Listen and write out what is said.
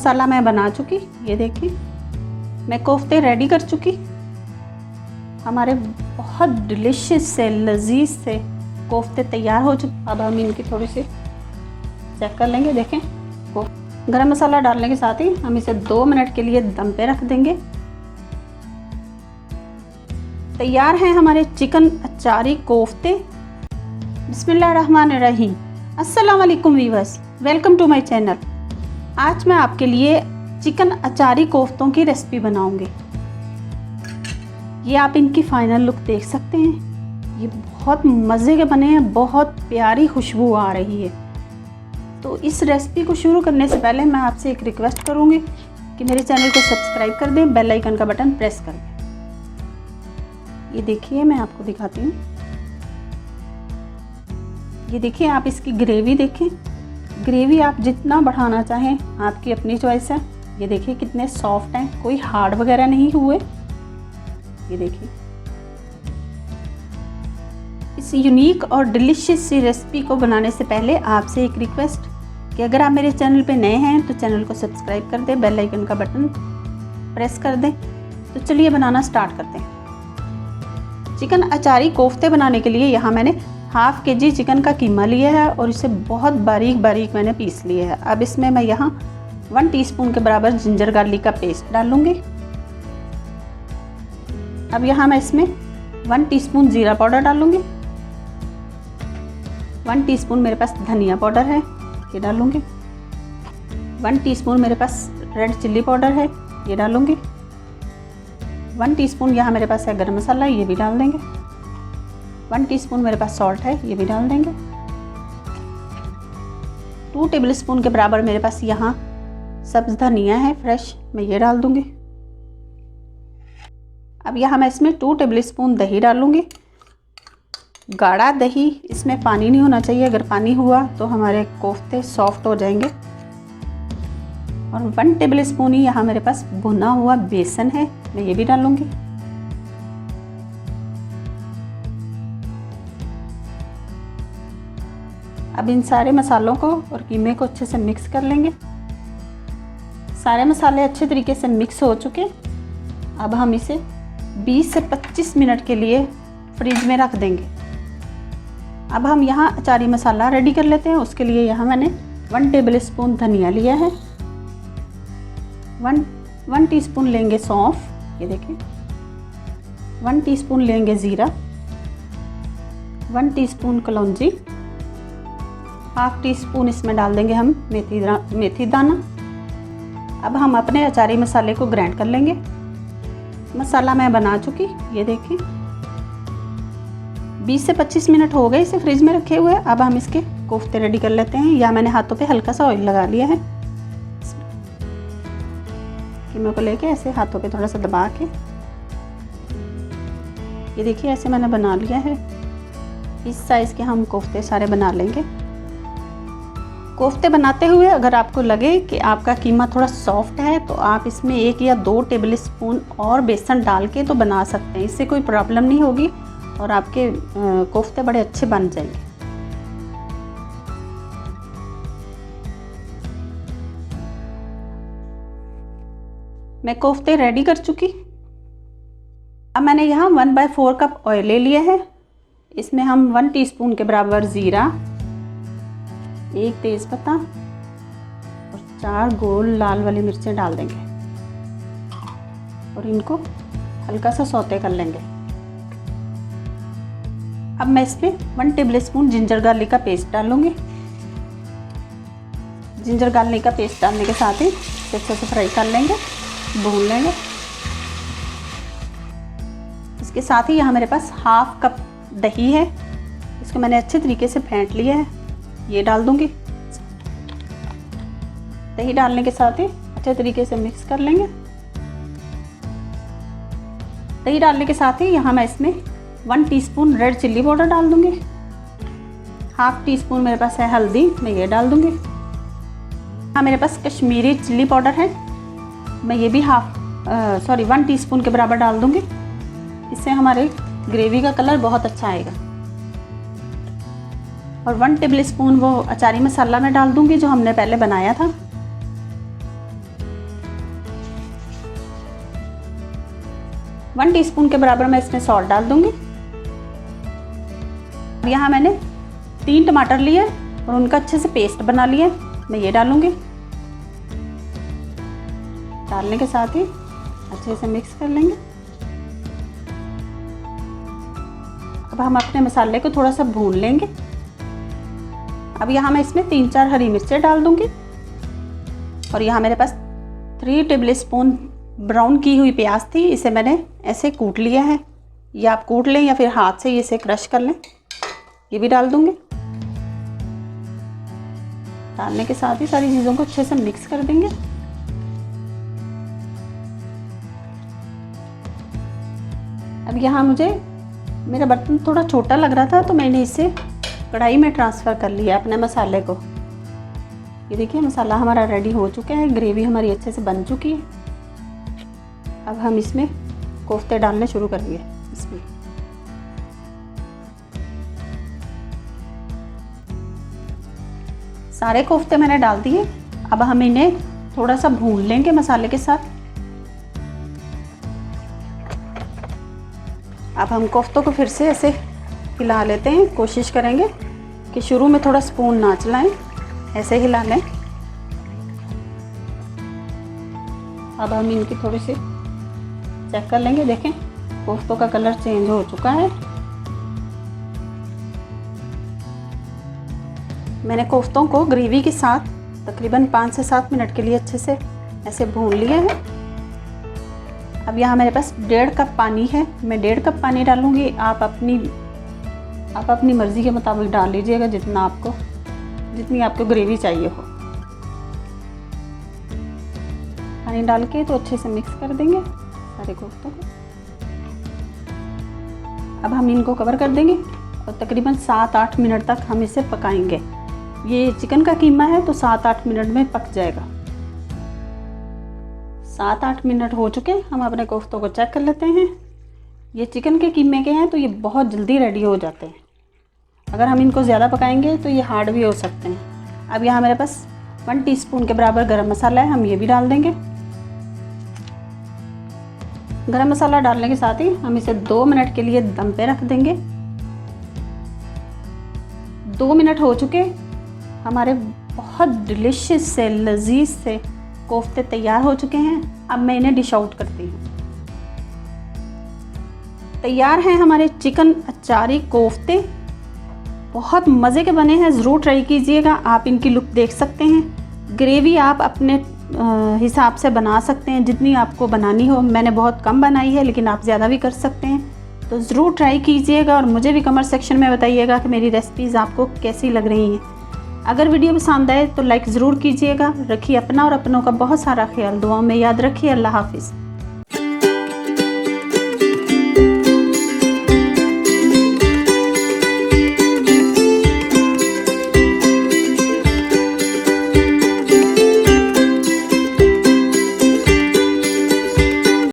मसाला मैं बना चुकी, ये देखिए मैं कोफ्ते रेडी कर चुकी। हमारे बहुत डिलीशियस से लजीज से कोफ्ते तैयार हो चुके। अब हम इनकी थोड़ी सी चेक कर लेंगे। देखें, गरम मसाला डालने के साथ ही हम इसे 2 मिनट के लिए दम पे रख देंगे। तैयार हैं हमारे चिकन अचारी कोफ्ते। बिस्मिल्लाहिर्रहमानिर्रहीम। अस्सलाम वालेकुम viewers, welcome to my channel. आज मैं आपके लिए चिकन अचारी कोफ्तों की रेसिपी बनाऊंगी। ये आप इनकी फाइनल लुक देख सकते हैं। ये बहुत मज़े के बने हैं, बहुत प्यारी खुशबू आ रही है। तो इस रेसिपी को शुरू करने से पहले मैं आपसे एक रिक्वेस्ट करूंगी कि मेरे चैनल को सब्सक्राइब कर दें, बेल आइकन का बटन प्रेस कर दें। ये देखिए, मैं आपको दिखाती हूँ। ये देखिए, आप इसकी ग्रेवी देखें। ग्रेवी आप जितना बढ़ाना चाहें, आपकी अपनी चॉइस है। ये देखिए कितने सॉफ्ट हैं, कोई हार्ड वगैरह नहीं हुए। ये देखिए, इस यूनिक और डिलीशियस सी रेसिपी को बनाने से पहले आपसे एक रिक्वेस्ट कि अगर आप मेरे चैनल पे नए हैं तो चैनल को सब्सक्राइब कर दें, बेल आइकन का बटन प्रेस कर दें। तो चलिए बनाना स्टार्ट करते हैं। चिकन अचारी कोफ्ते बनाने के लिए यहाँ मैंने हाफ केजी चिकन का कीमा लिया है और इसे बहुत बारीक बारीक मैंने पीस लिया है। अब इसमें मैं यहाँ 1 टीस्पून के बराबर जिंजर गार्लिक का पेस्ट डालूंगी। अब यहाँ मैं इसमें 1 टीस्पून जीरा पाउडर डालूंगी। 1 टीस्पून मेरे पास धनिया पाउडर है, ये डालूंगी। 1 टीस्पून मेरे पास रेड चिल्ली पाउडर है, ये डालूंगी। 1 टीस्पून यहाँ मेरे पास है गरम मसाला, ये भी डाल देंगे। 1 टीस्पून मेरे पास सॉल्ट है, ये भी डाल देंगे। 2 टेबलस्पून के बराबर मेरे पास यहाँ सब्ज़ धनिया है फ्रेश, मैं ये डाल दूंगी। अब यहाँ मैं इसमें 2 टेबलस्पून दही डालूंगी। गाढ़ा दही, इसमें पानी नहीं होना चाहिए। अगर पानी हुआ तो हमारे कोफ्ते सॉफ्ट हो जाएंगे। और 1 टेबलस्पून ही यहाँ मेरे पास भुना हुआ बेसन है, मैं ये भी डालूंगी। अब इन सारे मसालों को और कीमे को अच्छे से मिक्स कर लेंगे। सारे मसाले अच्छे तरीके से मिक्स हो चुके। अब हम इसे 20 से 25 मिनट के लिए फ्रिज में रख देंगे। अब हम यहाँ अचारी मसाला रेडी कर लेते हैं। उसके लिए यहाँ मैंने 1 टेबलस्पून धनिया लिया है। 1 टीस्पून लेंगे सौंफ, ये देखिए। 1 टीस्पून लेंगे ज़ीरा। 1 टीस्पून कलौंजी। हाफ टीस्पून इसमें डाल देंगे हम मेथी दाना। अब हम अपने अचारी मसाले को ग्राइंड कर लेंगे। मसाला मैं बना चुकी, ये देखिए। 20 से 25 मिनट हो गए इसे फ्रिज में रखे हुए। अब हम इसके कोफ्ते रेडी कर लेते हैं। या मैंने हाथों पे हल्का सा ऑयल लगा लिया है। कीमे को लेके ऐसे हाथों पे थोड़ा सा दबा के, ये देखिए ऐसे मैंने बना लिया है। इस साइज़ के हम कोफ्ते सारे बना लेंगे। कोफ्ते बनाते हुए अगर आपको लगे कि आपका कीमा थोड़ा सॉफ्ट है तो आप इसमें 1 या 2 टेबलस्पून और बेसन डाल के तो बना सकते हैं। इससे कोई प्रॉब्लम नहीं होगी और आपके कोफ्ते बड़े अच्छे बन जाएंगे। मैं कोफ्ते रेडी कर चुकी। अब मैंने यहाँ 1/4 कप ऑयल ले लिया है। इसमें हम 1 टीस्पून के बराबर ज़ीरा, 1 तेज़पत्ता और 4 गोल लाल वाली मिर्चें डाल देंगे और इनको हल्का सा सौते कर लेंगे। अब मैं इसमें 1 टेबलस्पून जिंजर गार्लिक का पेस्ट डालूंगी। जिंजर गार्लिक का पेस्ट डालने के साथ ही अच्छे से फ्राई कर लेंगे, भून लेंगे। इसके साथ ही यहाँ मेरे पास हाफ कप दही है, इसको मैंने अच्छे तरीके से फेंट लिया है, ये डाल दूंगी। दही डालने के साथ ही अच्छे तरीके से मिक्स कर लेंगे। दही डालने के साथ ही यहाँ मैं इसमें 1 टीस्पून रेड चिल्ली पाउडर डाल दूंगी। हाफ टीस्पून मेरे पास है हल्दी, मैं ये डाल दूंगी। हाँ, मेरे पास कश्मीरी चिल्ली पाउडर है, मैं ये भी 1 टीस्पून के बराबर डाल दूंगी। इससे हमारे ग्रेवी का कलर बहुत अच्छा आएगा। और 1 टेबलस्पून वो अचारी मसाला मैं डाल दूंगी जो हमने पहले बनाया था। 1 टीस्पून के बराबर मैं इसमें सॉल्ट डाल दूंगी। अब यहाँ मैंने 3 टमाटर लिए और उनका अच्छे से पेस्ट बना लिया, मैं ये डालूंगी। डालने के साथ ही अच्छे से मिक्स कर लेंगे। अब हम अपने मसाले को थोड़ा सा भून लेंगे। अब यहाँ मैं इसमें 3-4 हरी मिर्चें डाल दूंगी और यहाँ मेरे पास 3 टेबलस्पून ब्राउन की हुई प्याज थी, इसे मैंने ऐसे कूट लिया है, या आप कूट लें या फिर हाथ से इसे क्रश कर लें। ये भी डाल दूंगी। डालने के साथ ही सारी चीज़ों को अच्छे से मिक्स कर देंगे। अब यहाँ मुझे मेरा बर्तन थोड़ा छोटा लग रहा था तो मैंने इसे कढ़ाई में ट्रांसफ़र कर लिया अपने मसाले को। ये देखिए मसाला हमारा रेडी हो चुका है, ग्रेवी हमारी अच्छे से बन चुकी है। अब हम इसमें कोफ्ते डालने शुरू करेंगे। इसमें सारे कोफ्ते मैंने डाल दिए। अब हम इन्हें थोड़ा सा भून लेंगे मसाले के साथ। अब हम कोफ्तों को फिर से ऐसे हिला लेते हैं। कोशिश करेंगे कि शुरू में थोड़ा स्पून ना चलाएं, ऐसे हिला लें। अब हम इनकी थोड़ी सी चेक कर लेंगे। देखें कोफ्तों का कलर चेंज हो चुका है। मैंने कोफ्तों को ग्रेवी के साथ तकरीबन 5 से 7 मिनट के लिए अच्छे से ऐसे भून लिया है। अब यहाँ मेरे पास 1.5 कप पानी है, मैं 1.5 कप पानी डालूँगी। आप अपनी मर्ज़ी के मुताबिक डाल लीजिएगा, जितनी आपको ग्रेवी चाहिए हो। पानी डाल के तो अच्छे से मिक्स कर देंगे सारे कोफ्तों को। अब हम इनको कवर कर देंगे और तकरीबन 7-8 मिनट तक हम इसे पकाएंगे। ये चिकन का कीमा है तो 7-8 मिनट में पक जाएगा। 7-8 मिनट हो चुके, हम अपने कोफ्तों को चेक कर लेते हैं। ये चिकन के कीमे के हैं तो ये बहुत जल्दी रेडी हो जाते हैं। अगर हम इनको ज़्यादा पकाएंगे तो ये हार्ड भी हो सकते हैं। अब यहाँ मेरे पास 1 टीस्पून के बराबर गरम मसाला है, हम ये भी डाल देंगे। गरम मसाला डालने के साथ ही हम इसे 2 मिनट के लिए दम पे रख देंगे। 2 मिनट हो चुके, हमारे बहुत डिलिशियस से लजीज से कोफ्ते तैयार हो चुके हैं। अब मैं इन्हें डिश आउट करती हूँ। तैयार हैं हमारे चिकन अचारी कोफ्ते, बहुत मज़े के बने हैं। ज़रूर ट्राई कीजिएगा। आप इनकी लुक देख सकते हैं। ग्रेवी आप अपने हिसाब से बना सकते हैं, जितनी आपको बनानी हो। मैंने बहुत कम बनाई है, लेकिन आप ज़्यादा भी कर सकते हैं। तो ज़रूर ट्राई कीजिएगा और मुझे भी कमेंट सेक्शन में बताइएगा कि मेरी रेसिपीज़ आपको कैसी लग रही हैं। अगर वीडियो पसंद आए तो लाइक ज़रूर कीजिएगा। रखिए अपना और अपनों का बहुत सारा ख्याल। दुआओं में याद रखिए। अल्लाह हाफिज़।